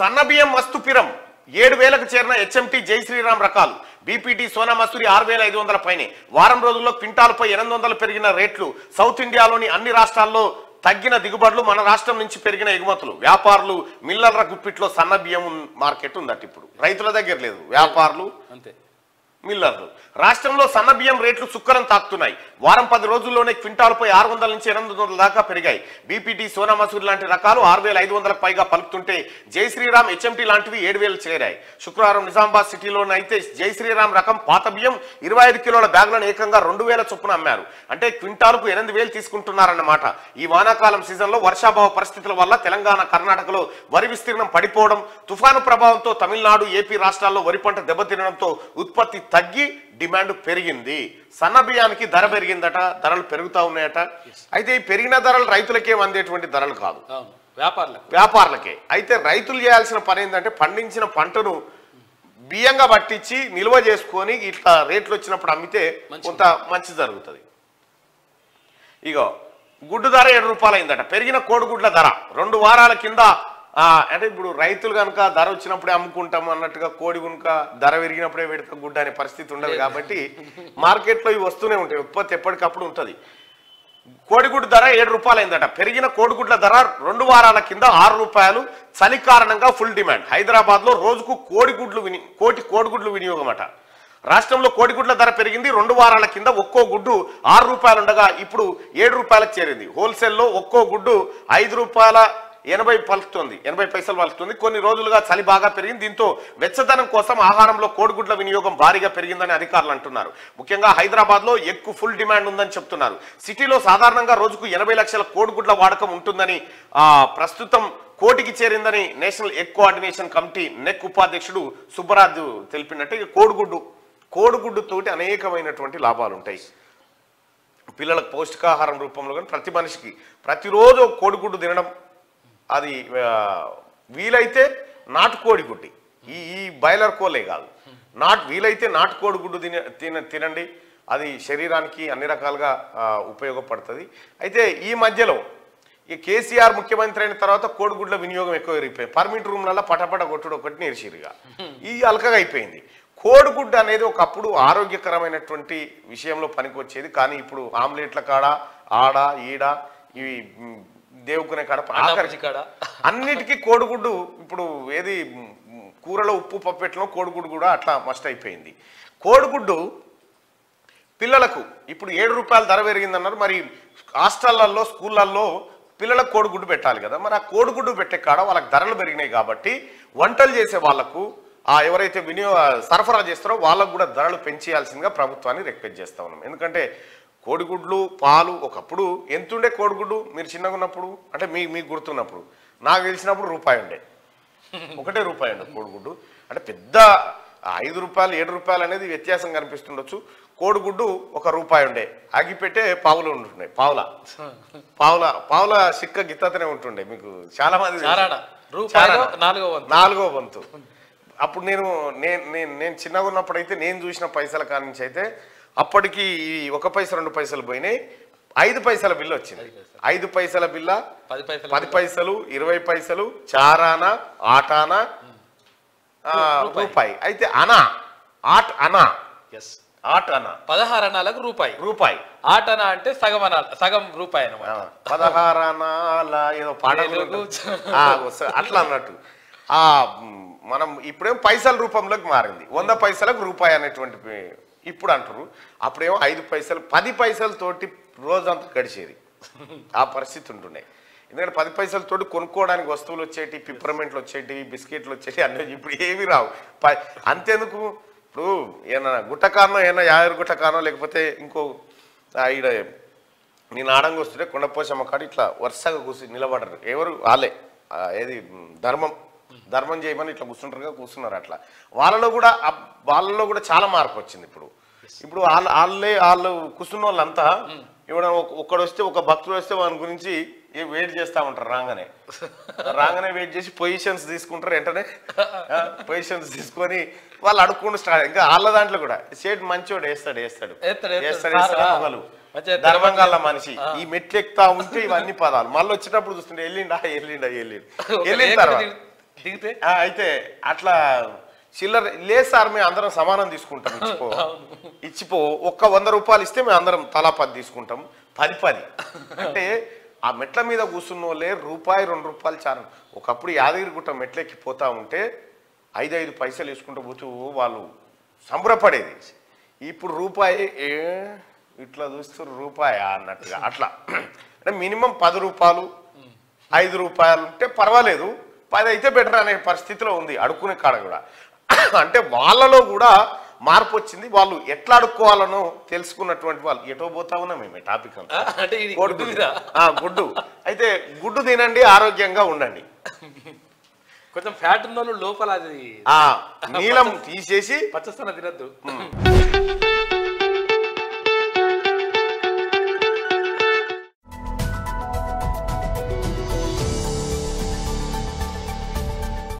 సన్నబియ్యం మస్తు పిరం 7,000కు చేరిన హెచ్ఎంటీ జై శ్రీరామ్ రకాలు బీపీటీ సోనా మసూరి 6,500 పైనే వారం రోజుల్లో క్వింటాల్పై 800 పెరిగిన రేట్లు సౌత్ ఇండియాలోని అన్ని రాష్ట్రాల్లో తగ్గిన దిగుబడులు మన రాష్ట్రం నుంచి పెరిగిన ఎగుమతులు వ్యాపారులు మిల్లర్ల గుప్పిట్లో సన్నబియ్యం మార్కెట్ ఉందట ఇప్పుడు రైతుల దగ్గర లేదు వ్యాపారులు అంతే మిల్లర్లు రాష్ట్రంలో సన్నబియ్యం రేట్లు సుక్కరం తాకుతున్నాయి వారం 10 రోజుల్లోనే క్వింటాల్పై 600 నుంచి 800 దాకా పెరిగాయి బీపీటీ సోనా మసూరి లాంటి రకాలు 6,500కు పైగా పలుకుతుంటే జై శ్రీరామ్ హెచ్ఎంటీ లాంటివి 7,000 చేరాయి శుక్రవారం నిజామాబాద్ సిటీలోనైతే జై శ్రీరామ్ రకం పాత బియ్యం 25 కిలోల బ్యాగులను ఏకంగా 2,000 చొప్పున అమ్మారు అంటే క్వింటాల్కు 8,000 తీసుకుంటున్నారన్నమాట ఈ వానాకాలం సీజన్లో వర్షాభావ పరిస్థితుల వల్ల తెలంగాణ కర్ణాటకలో వరి విస్తీర్ణం పడిపోవడం తుఫాను ప్రభావంతో తమిళనాడు ఏపీ రాష్ట్రాల్లో వరి పంట దెబ్బతినడంతో ఉత్పత్తి తగ్గి డిమాండ్ పెరిగింది సన్న బియ్యానికి ధర పెరిగిందట ధరలు పెరుగుతా ఉన్నాయట అయితే ఈ పెరిగిన ధరలు రైతులకే అందేటువంటి ధరలు కాదు వ్యాపారులకే అయితే రైతులు చేయాల్సిన పని ఏంటంటే పండించిన పంటను బియ్యంగా పట్టించి నిల్వ చేసుకొని ఇట్లా రేట్లు వచ్చినప్పుడు అమ్మితే కొంత మంచి జరుగుతుంది ఇగో గుడ్డు ధర 7 రూపాయలు అయిందట పెరిగిన కోడిగుడ్ల ధర 2 వారాల కింద అంటే ఇప్పుడు రైతులు కనుక ధర వచ్చినప్పుడే అమ్ముకుంటాం అన్నట్టుగా కోడి కనుక ధర పెరిగినప్పుడే పెడతా గుడ్డ అనే పరిస్థితి ఉండదు కాబట్టి మార్కెట్లో ఇవి వస్తూనే ఉంటాయి ఉత్పత్తి ఎప్పటికప్పుడు ఉంటుంది కోడిగుడ్డు ధర 7 రూపాయలు అయిందట పెరిగిన కోడిగుడ్ల ధర 2 వారాల కింద 6 రూపాయలు చలి కారణంగా ఫుల్ డిమాండ్ హైదరాబాద్ లో రోజుకు కోడిగుడ్లు వినియోగం అట రాష్ట్రంలో కోడిగుడ్ల ధర పెరిగింది 2 వారాల కింద ఒక్కో గుడ్డు 6 రూపాయలు ఉండగా ఇప్పుడు 7 రూపాయలకు చేరింది హోల్సేల్లో ఒక్కో గుడ్డు 5 రూపాయల 80 పైసలు పలుకుతుంది కొన్ని రోజులుగా చలి బాగా పెరిగింది దీంతో వెచ్చదనం కోసం ఆహారంలో కోడిగుడ్ల వినియోగం భారీగా పెరిగిందని అధికారులు అంటున్నారు ముఖ్యంగా హైదరాబాద్ లో ఎక్కువ ఫుల్ డిమాండ్ ఉందని చెప్తున్నారు సిటీలో సాధారణంగా రోజుకు 80 లక్షల కోడిగుడ్ల వాడకం ఉంటుందని ప్రస్తుతం కోటికి చేరిందని నేషనల్ ఎగ్ కోఆర్డినేషన్ కమిటీ నెక్ ఉపాధ్యక్షుడు సుబ్బరాజు తెలిపినట్టు కోడిగుడ్డు తోటి అనేకమైనటువంటి లాభాలు ఉంటాయి పిల్లలకు పౌష్టికాహారం రూపంలో కానీ ప్రతి మనిషికి ప్రతిరోజు కోడిగుడ్డు తినడం అది వీలైతే నాటుకోడి గుడ్డి ఈ బాయిలర్ కోలే కాదు వీలైతే నాటుకోడి గుడ్డు తినండి అది శరీరానికి అన్ని రకాలుగా ఉపయోగపడుతుంది అయితే ఈ మధ్యలో ఈ కేసీఆర్ ముఖ్యమంత్రి అయిన తర్వాత కోడిగుడ్ల వినియోగం ఎక్కువ పెరిగిపోయింది పర్మిట్ రూమ్లలో పటపట కొట్టుడు ఒకటి నేర్చిరుగా ఈ అలకగా అయిపోయింది కోడిగుడ్డు అనేది ఒకప్పుడు ఆరోగ్యకరమైనటువంటి విషయంలో పనికి వచ్చేది కానీ ఇప్పుడు ఆమ్లెట్ల కాడ ఆడ ఈడ ఇవి దేవుకునే కాడ ఆఖరి కాడ అన్నిటికీ కోడిగుడ్డు ఇప్పుడు ఏది కూరలో ఉప్పు పప్పెట్లో కోడిగుడ్డు కూడా అట్లా మస్ట్ అయిపోయింది కోడిగుడ్డు పిల్లలకు ఇప్పుడు 7 రూపాయల ధర పెరిగిందన్నారు మరి హాస్టళ్లలో స్కూళ్ళల్లో పిల్లలకు కోడిగుడ్డు పెట్టాలి కదా మరి ఆ కోడిగుడ్డు పెట్టే కాడ వాళ్ళకి ధరలు పెరిగినాయి కాబట్టి వంటలు చేసే వాళ్లకు ఎవరైతే సరఫరా చేస్తారో వాళ్ళకు కూడా ధరలు పెంచేయాల్సిందిగా ప్రభుత్వాన్ని రిక్వెస్ట్ చేస్తా ఉన్నాం ఎందుకంటే కోడిగుడ్లు పాలు ఒకప్పుడు ఎంతుండే కోడిగుడ్డు మీరు చిన్నగా ఉన్నప్పుడు అంటే మీకు గుర్తున్నప్పుడు నాకు తెలిసినప్పుడు రూపాయి ఉండే ఒకటే రూపాయి ఉండే కోడిగుడ్డు అంటే పెద్ద 5 రూపాయలు 7 రూపాయలు అనేది వ్యత్యాసం కనిపిస్తుండొచ్చు కోడిగుడ్డు 1 రూపాయి ఉండే ఆగిపెట్టే పావులు ఉంటుండే పావుల సిక్క గిత్తనే ఉంటుండే మీకు చాలా మంది 4వ వంతు అప్పుడు నేను చిన్నగా ఉన్నప్పుడైతే నేను చూసిన పైసల కాడి నుంచి అయితే అప్పటికి 1 పైసా 2 పైసలు పోయినాయి 5 పైసల బిల్లు వచ్చింది 5 పైసల బిల్ల 10 పైసలు 20 పైసలు చారానా ఆటానా రూపాయి అయితే ఆట్ అనా 16 అనాలకు రూపాయి ఆట అనా అంటే సగం రూపాయి అన్నమాట 16 అనాల ఏదో పాటలు అట్లా అన్నట్టు మనం ఇప్పుడేం పైసల రూపంలోకి మారింది 100 పైసలకు రూపాయి అనేటువంటి ఇప్పుడు అంటారు అప్పుడేమో 5 పైసలు 10 పైసలతోటి రోజంతా గడిచేది ఆ పరిస్థితి ఉంటున్నాయి ఎందుకంటే 10 పైసలతోటి కొనుక్కోవడానికి వస్తువులు వచ్చేటి పిప్పర్మెంట్లు వచ్చేటి బిస్కెట్లు వచ్చేటి అన్నీ ఇప్పుడు ఏమి రావు అంతేందుకు ఇప్పుడు ఏమన్నా గుట్టకానో ఏమన్నా 50 గుట్టకానో లేకపోతే ఇంకో ఈడ నేను ఆడంగా వస్తుంటే కొండపోసమ్మ కాడ ఇట్లా వరుసగా నిలబడరు ఎవరు వాళ్ళే ఏది ధర్మం చేయమని ఇట్లా కూర్చున్నారు అట్లా వాళ్ళలో కూడా చాలా మార్పు వచ్చింది ఇప్పుడు వాళ్ళు కూర్చున్న వాళ్ళంతా ఇప్పుడు ఒక్కడు వస్తే ఒక భక్తుడు వస్తే వాని గురించి వెయిట్ చేస్తా ఉంటారు రాగానే వెయిట్ చేసి పొజిషన్స్ తీసుకుంటారు వెంటనే పొజిషన్స్ తీసుకొని వాళ్ళు అడుక్కుంటూ స్టార్ట్ ఇంకా వాళ్ళ దాంట్లో కూడా సేట్ మంచోడు వేస్తాడు మొగలు ధర్మంగా మనిషి ఈ మెట్లు ఎక్కుతా ఉంటే ఇవన్నీ పదాలు మళ్ళీ వచ్చేటప్పుడు చూస్తుంటే వెళ్ళిన తర్వాత దిగితే అయితే అట్లా చిల్లర లేదు సార్, మేము అందరం సమానం తీసుకుంటాం, ఇచ్చిపో ఒక్క 100 రూపాయలు ఇస్తే మేము అందరం తలా 10 తీసుకుంటాం, 10 అంటే ఆ మెట్ల మీద కూర్చున్న వాళ్ళే రూపాయి 2 రూపాయలు చాలు. ఒకప్పుడు యాదగిరిగుట్ట మెట్లెక్కి పోతా ఉంటే 5 పైసలు వేసుకుంటూ పోతూ వాళ్ళు సంబరపడేది. ఇప్పుడు రూపాయి ఇట్లా చూస్తూ రూపాయి అన్నట్టుగా అట్లా. అంటే మినిమం 10 రూపాయలు 5 రూపాయలు ఉంటే పర్వాలేదు, 10 అయితే బెటర్ అనే పరిస్థితిలో ఉంది అడుక్కునే కాడ కూడా. అంటే వాళ్ళలో కూడా మార్పు వచ్చింది, వాళ్ళు ఎట్లా అడుక్కోవాలనో తెలుసుకున్నటువంటి వాళ్ళు. ఎటో పోతా ఉన్నాం మేము టాపిక్ అంతా. గుడ్డు అయితే గుడ్డు తినండి, ఆరోగ్యంగా ఉండండి. కొంచెం ఫ్యాట్ ఉన్న లోపల అది నీలం తీసేసి పచ్చస్తన తినద్దు.